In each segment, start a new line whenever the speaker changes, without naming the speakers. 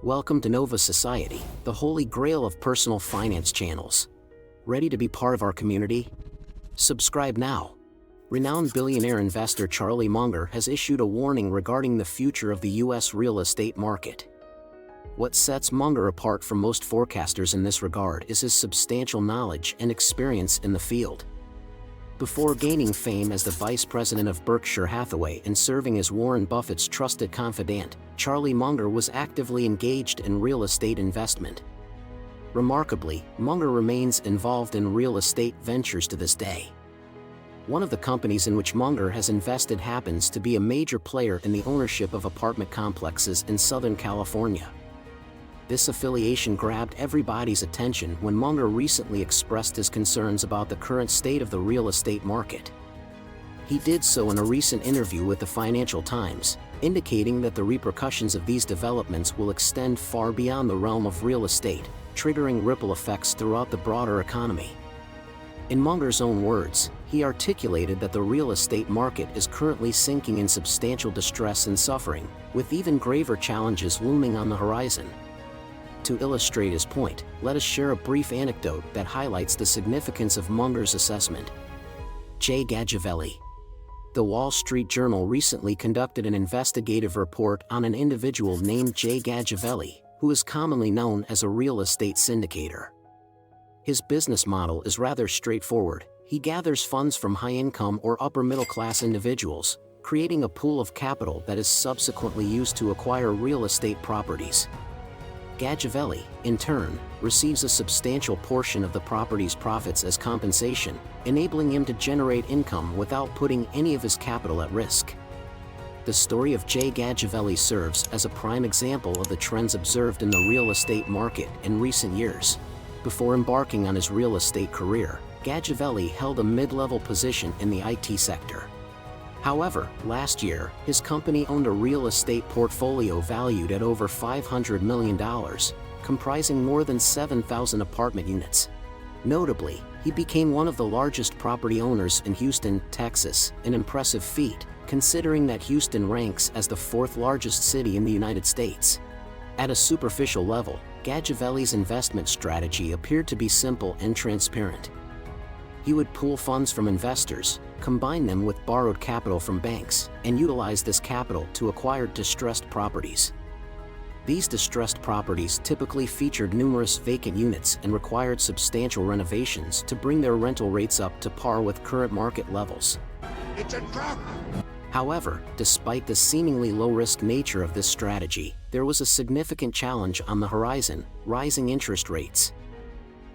Welcome to Nova Society, the holy grail of personal finance channels. Ready to be part of our community? Subscribe now. Renowned billionaire investor Charlie Munger has issued a warning regarding the future of the U.S. real estate market. What sets Munger apart from most forecasters in this regard is his substantial knowledge and experience in the field. Before gaining fame as the vice president of Berkshire Hathaway and serving as Warren Buffett's trusted confidant, Charlie Munger was actively engaged in real estate investment. Remarkably, Munger remains involved in real estate ventures to this day. One of the companies in which Munger has invested happens to be a major player in the ownership of apartment complexes in Southern California. This affiliation grabbed everybody's attention when Munger recently expressed his concerns about the current state of the real estate market. He did so in a recent interview with the Financial Times, indicating that the repercussions of these developments will extend far beyond the realm of real estate, triggering ripple effects throughout the broader economy. In Munger's own words, he articulated that the real estate market is currently sinking in substantial distress and suffering, with even graver challenges looming on the horizon. To illustrate his point, let us share a brief anecdote that highlights the significance of Munger's assessment. Jay Gagliardi. The Wall Street Journal recently conducted an investigative report on an individual named Jay Gagliardi, who is commonly known as a real estate syndicator. His business model is rather straightforward. He gathers funds from high-income or upper-middle-class individuals, creating a pool of capital that is subsequently used to acquire real estate properties. Gagliardi, in turn, receives a substantial portion of the property's profits as compensation, enabling him to generate income without putting any of his capital at risk. The story of Jay Gagliardi serves as a prime example of the trends observed in the real estate market in recent years. Before embarking on his real estate career, Gagliardi held a mid-level position in the IT sector. However, last year, his company owned a real estate portfolio valued at over $500 million, comprising more than 7,000 apartment units. Notably, he became one of the largest property owners in Houston, Texas, an impressive feat, considering that Houston ranks as the fourth largest city in the United States. At a superficial level, Gagliardi's investment strategy appeared to be simple and transparent. He would pool funds from investors, combine them with borrowed capital from banks, and utilize this capital to acquire distressed properties. These distressed properties typically featured numerous vacant units and required substantial renovations to bring their rental rates up to par with current market levels.
It's a trap!
However, despite the seemingly low-risk nature of this strategy, there was a significant challenge on the horizon: rising interest rates.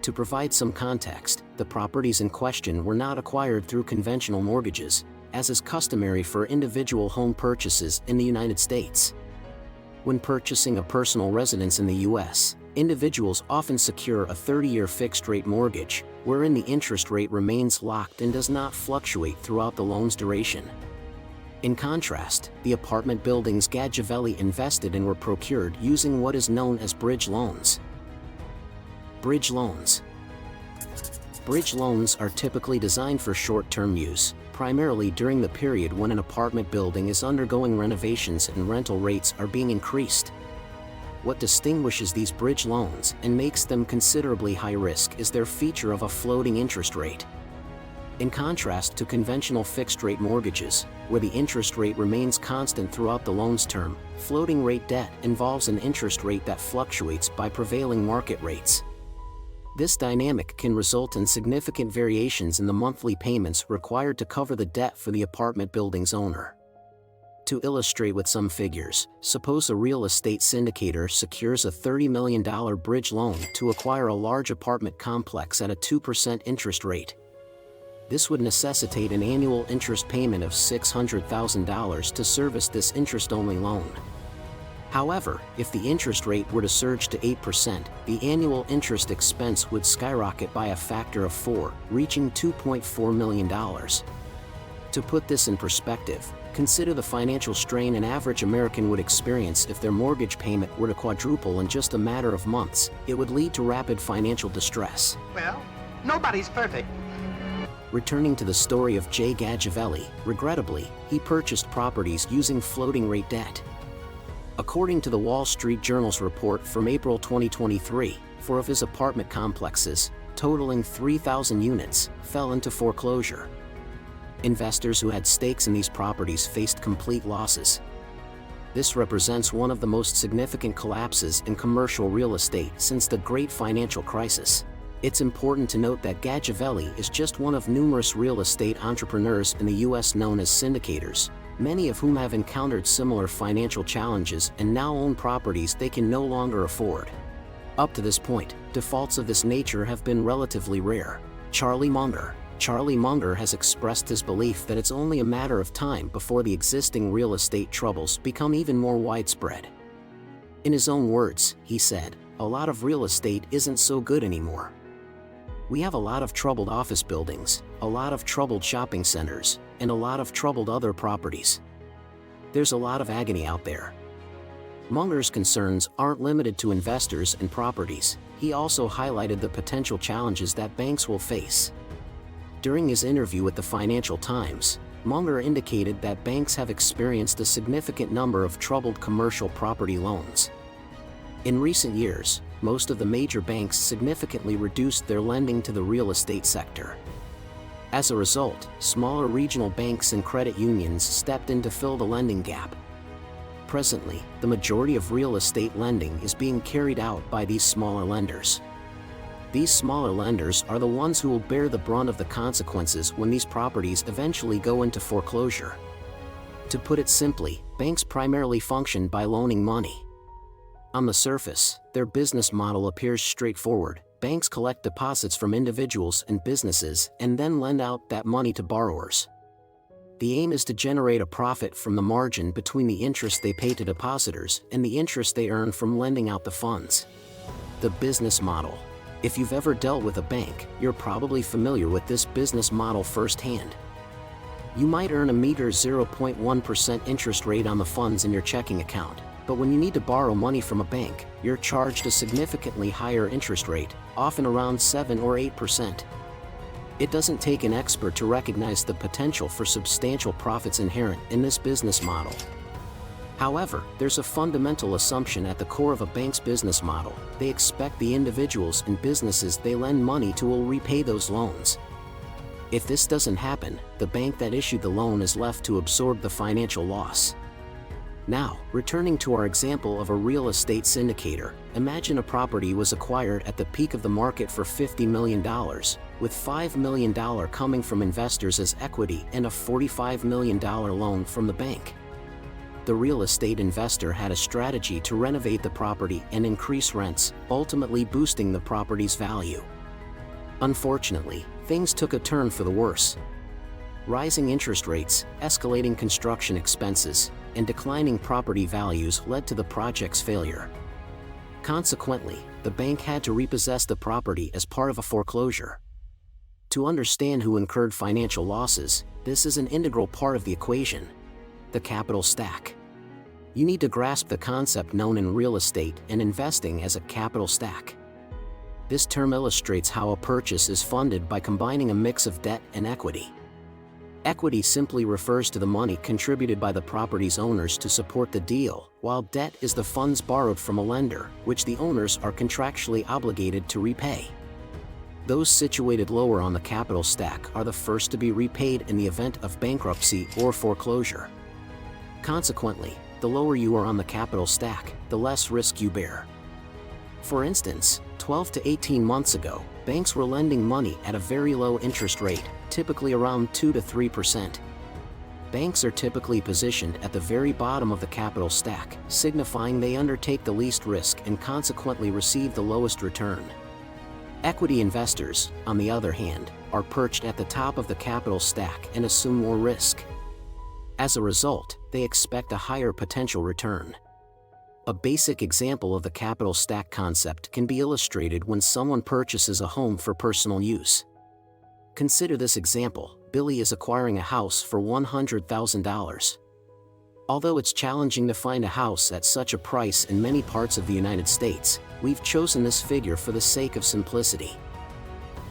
To provide some context, the properties in question were not acquired through conventional mortgages, as is customary for individual home purchases in the United States. When purchasing a personal residence in the U.S., individuals often secure a 30-year fixed-rate mortgage, wherein the interest rate remains locked and does not fluctuate throughout the loan's duration. In contrast, the apartment buildings Gagliardi invested in were procured using what is known as bridge loans. Bridge loans. Bridge loans are typically designed for short-term use, primarily during the period when an apartment building is undergoing renovations and rental rates are being increased. What distinguishes these bridge loans and makes them considerably high-risk is their feature of a floating interest rate. In contrast to conventional fixed-rate mortgages, where the interest rate remains constant throughout the loan's term, floating-rate debt involves an interest rate that fluctuates by prevailing market rates. This dynamic can result in significant variations in the monthly payments required to cover the debt for the apartment building's owner. To illustrate with some figures, suppose a real estate syndicator secures a $30 million bridge loan to acquire a large apartment complex at a 2% interest rate. This would necessitate an annual interest payment of $600,000 to service this interest-only loan. However, if the interest rate were to surge to 8%, the annual interest expense would skyrocket by a factor of 4, reaching $2.4 million. To put this in perspective, consider the financial strain an average American would experience if their mortgage payment were to quadruple in just a matter of months. It would lead to rapid financial distress.
Well, nobody's perfect.
Returning to the story of Jay Gagliardi, regrettably, he purchased properties using floating-rate debt. According to the Wall Street Journal's report from April 2023, 4 of his apartment complexes, totaling 3,000 units, fell into foreclosure. Investors who had stakes in these properties faced complete losses. This represents one of the most significant collapses in commercial real estate since the Great Financial Crisis. It's important to note that Gagliavelli is just one of numerous real estate entrepreneurs in the U.S. known as syndicators, many of whom have encountered similar financial challenges and now own properties they can no longer afford. Up to this point, defaults of this nature have been relatively rare. Charlie Munger has expressed his belief that it's only a matter of time before the existing real estate troubles become even more widespread. In his own words, he said, "A lot of real estate isn't so good anymore. We have a lot of troubled office buildings, a lot of troubled shopping centers, and a lot of troubled other properties. There's a lot of agony out there." Munger's concerns aren't limited to investors and properties. He also highlighted the potential challenges that banks will face. During his interview with the Financial Times, Munger indicated that banks have experienced a significant number of troubled commercial property loans. In recent years, most of the major banks significantly reduced their lending to the real estate sector. As a result, smaller regional banks and credit unions stepped in to fill the lending gap. Presently, the majority of real estate lending is being carried out by these smaller lenders. These smaller lenders are the ones who will bear the brunt of the consequences when these properties eventually go into foreclosure. To put it simply, banks primarily function by loaning money. On the surface, their business model appears straightforward. Banks collect deposits from individuals and businesses and then lend out that money to borrowers. The aim is to generate a profit from the margin between the interest they pay to depositors and the interest they earn from lending out the funds. The business model. If you've ever dealt with a bank, you're probably familiar with this business model firsthand. You might earn a meager 0.1% interest rate on the funds in your checking account, but when you need to borrow money from a bank, you're charged a significantly higher interest rate, often around 7 or 8%. It doesn't take an expert to recognize the potential for substantial profits inherent in this business model. However, there's a fundamental assumption at the core of a bank's business model. They expect the individuals and businesses they lend money to will repay those loans. If this doesn't happen, the bank that issued the loan is left to absorb the financial loss. Now, returning to our example of a real estate syndicator, imagine a property was acquired at the peak of the market for $50 million, with $5 million coming from investors as equity and a $45 million loan from the bank. The real estate investor had a strategy to renovate the property and increase rents, ultimately boosting the property's value. Unfortunately, things took a turn for the worse. Rising interest rates, escalating construction expenses, and declining property values led to the project's failure. Consequently, the bank had to repossess the property as part of a foreclosure. To understand who incurred financial losses, this is an integral part of the equation: the capital stack. You need to grasp the concept known in real estate and investing as a capital stack. This term illustrates how a purchase is funded by combining a mix of debt and equity. Equity simply refers to the money contributed by the property's owners to support the deal, while debt is the funds borrowed from a lender, which the owners are contractually obligated to repay. Those situated lower on the capital stack are the first to be repaid in the event of bankruptcy or foreclosure. Consequently, the lower you are on the capital stack, the less risk you bear. For instance, 12 to 18 months ago, banks were lending money at a very low interest rate, typically around 2 to 3%. Banks are typically positioned at the very bottom of the capital stack, signifying they undertake the least risk and consequently receive the lowest return. Equity investors, on the other hand, are perched at the top of the capital stack and assume more risk. As a result, they expect a higher potential return. A basic example of the capital stack concept can be illustrated when someone purchases a home for personal use. Consider this example: Billy is acquiring a house for $100,000. Although it's challenging to find a house at such a price in many parts of the United States, we've chosen this figure for the sake of simplicity.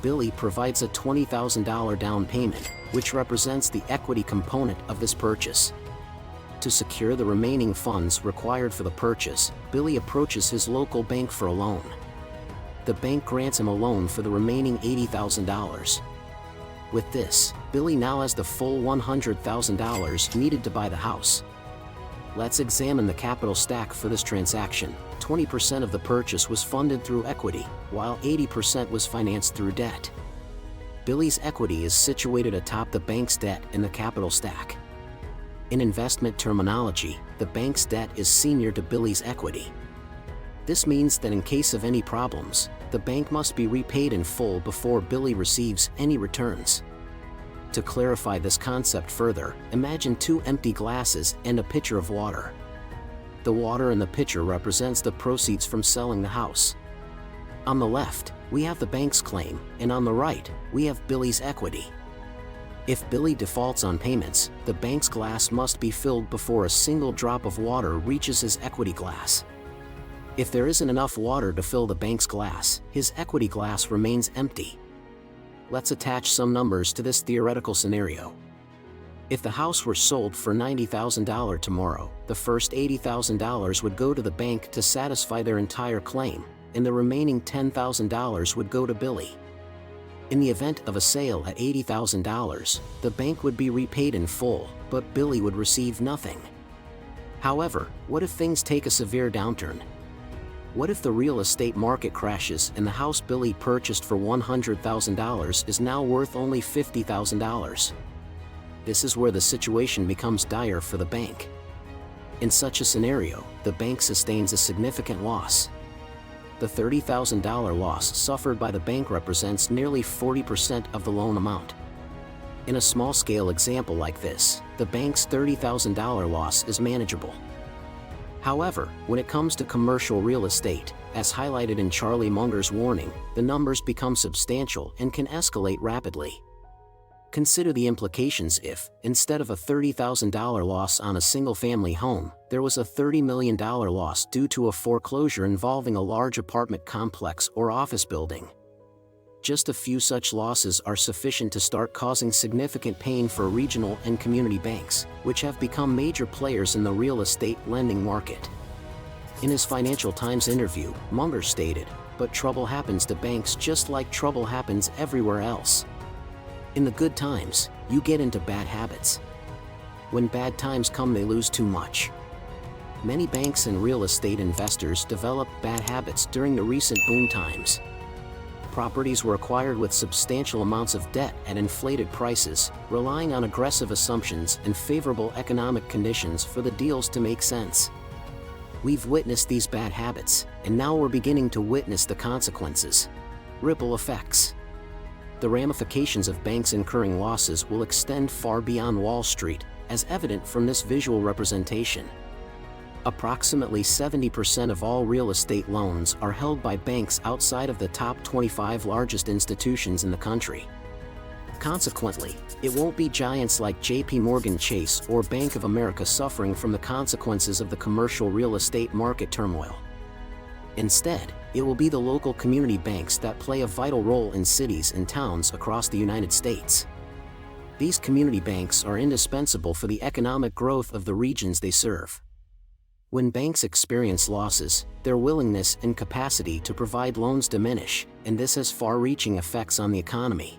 Billy provides a $20,000 down payment, which represents the equity component of this purchase. To secure the remaining funds required for the purchase, Billy approaches his local bank for a loan. The bank grants him a loan for the remaining $80,000. With this, Billy now has the full $100,000 needed to buy the house. Let's examine the capital stack for this transaction. 20% of the purchase was funded through equity, while 80% was financed through debt. Billy's equity is situated atop the bank's debt in the capital stack. In investment terminology, the bank's debt is senior to Billy's equity. This means that in case of any problems, the bank must be repaid in full before Billy receives any returns. To clarify this concept further, imagine two empty glasses and a pitcher of water. The water in the pitcher represents the proceeds from selling the house. On the left, we have the bank's claim, and on the right, we have Billy's equity. If Billy defaults on payments, the bank's glass must be filled before a single drop of water reaches his equity glass. If there isn't enough water to fill the bank's glass, his equity glass remains empty. Let's attach some numbers to this theoretical scenario. If the house were sold for $90,000 tomorrow, the first $80,000 would go to the bank to satisfy their entire claim, and the remaining $10,000 would go to Billy. In the event of a sale at $80,000, the bank would be repaid in full, but Billy would receive nothing. However, what if things take a severe downturn? What if the real estate market crashes and the house Billy purchased for $100,000 is now worth only $50,000? This is where the situation becomes dire for the bank. In such a scenario, the bank sustains a significant loss. The $30,000 loss suffered by the bank represents nearly 40% of the loan amount. In a small-scale example like this, the bank's $30,000 loss is manageable. However, when it comes to commercial real estate, as highlighted in Charlie Munger's warning, the numbers become substantial and can escalate rapidly. Consider the implications if, instead of a $30,000 loss on a single-family home, there was a $30 million loss due to a foreclosure involving a large apartment complex or office building. Just a few such losses are sufficient to start causing significant pain for regional and community banks, which have become major players in the real estate lending market. In his Financial Times interview, Munger stated, "But trouble happens to banks just like trouble happens everywhere else. In the good times, you get into bad habits. When bad times come, they lose too much." Many banks and real estate investors developed bad habits during the recent boom times. Properties were acquired with substantial amounts of debt at inflated prices, relying on aggressive assumptions and favorable economic conditions for the deals to make sense. We've witnessed these bad habits, and now we're beginning to witness the consequences. Ripple effects. The ramifications of banks incurring losses will extend far beyond Wall Street, as evident from this visual representation. Approximately 70% of all real estate loans are held by banks outside of the top 25 largest institutions in the country. Consequently, it won't be giants like J.P. Morgan Chase or Bank of America suffering from the consequences of the commercial real estate market turmoil. Instead, it will be the local community banks that play a vital role in cities and towns across the United States. These community banks are indispensable for the economic growth of the regions they serve. When banks experience losses, their willingness and capacity to provide loans diminish, and this has far-reaching effects on the economy.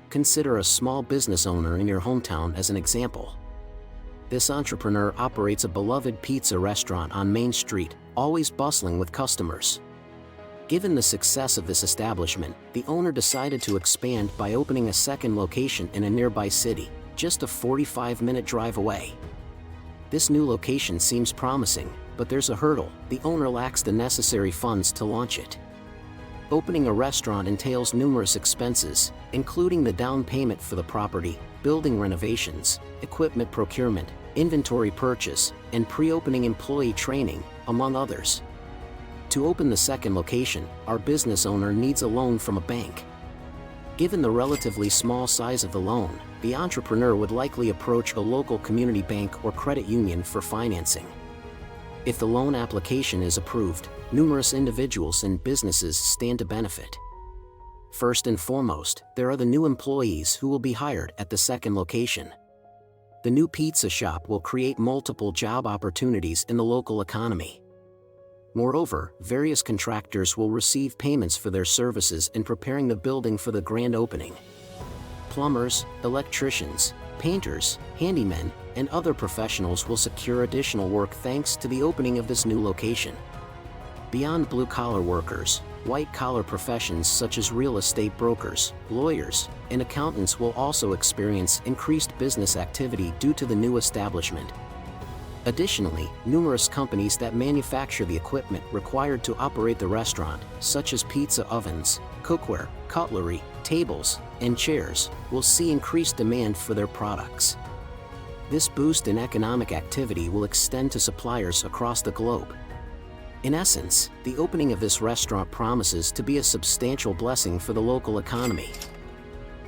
Consider a small business owner in your hometown as an example. This entrepreneur operates a beloved pizza restaurant on Main Street, always bustling with customers. Given the success of this establishment, the owner decided to expand by opening a second location in a nearby city, just a 45-minute drive away. This new location seems promising, but there's a hurdle: the owner lacks the necessary funds to launch it. Opening a restaurant entails numerous expenses, including the down payment for the property, building renovations, equipment procurement, inventory purchase, and pre-opening employee training, among others. To open the second location, our business owner needs a loan from a bank. Given the relatively small size of the loan, the entrepreneur would likely approach a local community bank or credit union for financing. If the loan application is approved, numerous individuals and businesses stand to benefit. First and foremost, there are the new employees who will be hired at the second location. The new pizza shop will create multiple job opportunities in the local economy. Moreover, various contractors will receive payments for their services in preparing the building for the grand opening. Plumbers, electricians, painters, handymen, and other professionals will secure additional work thanks to the opening of this new location. Beyond blue-collar workers, white-collar professions such as real estate brokers, lawyers, and accountants will also experience increased business activity due to the new establishment. Additionally, numerous companies that manufacture the equipment required to operate the restaurant, such as pizza ovens, cookware, cutlery, tables, and chairs, will see increased demand for their products. This boost in economic activity will extend to suppliers across the globe. In essence, the opening of this restaurant promises to be a substantial blessing for the local economy.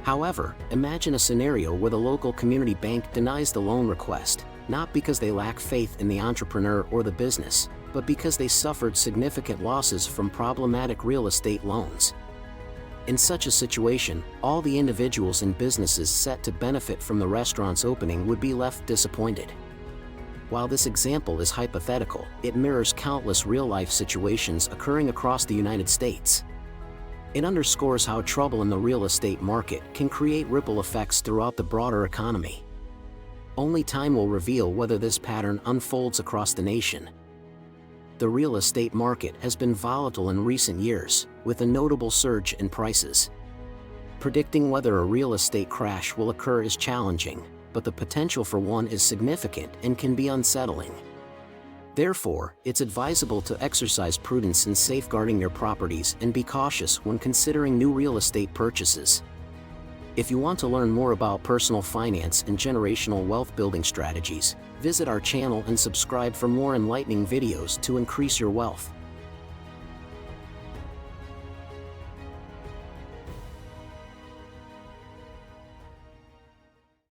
However, imagine a scenario where the local community bank denies the loan request, not because they lack faith in the entrepreneur or the business, but because they suffered significant losses from problematic real estate loans. In such a situation, all the individuals and businesses set to benefit from the restaurant's opening would be left disappointed. While this example is hypothetical, it mirrors countless real-life situations occurring across the United States. It underscores how trouble in the real estate market can create ripple effects throughout the broader economy. Only time will reveal whether this pattern unfolds across the nation. The real estate market has been volatile in recent years, with a notable surge in prices. Predicting whether a real estate crash will occur is challenging, but the potential for one is significant and can be unsettling. Therefore, it's advisable to exercise prudence in safeguarding your properties and be cautious when considering new real estate purchases. If you want to learn more about personal finance and generational wealth building strategies, visit our channel and subscribe for more enlightening videos to increase your wealth.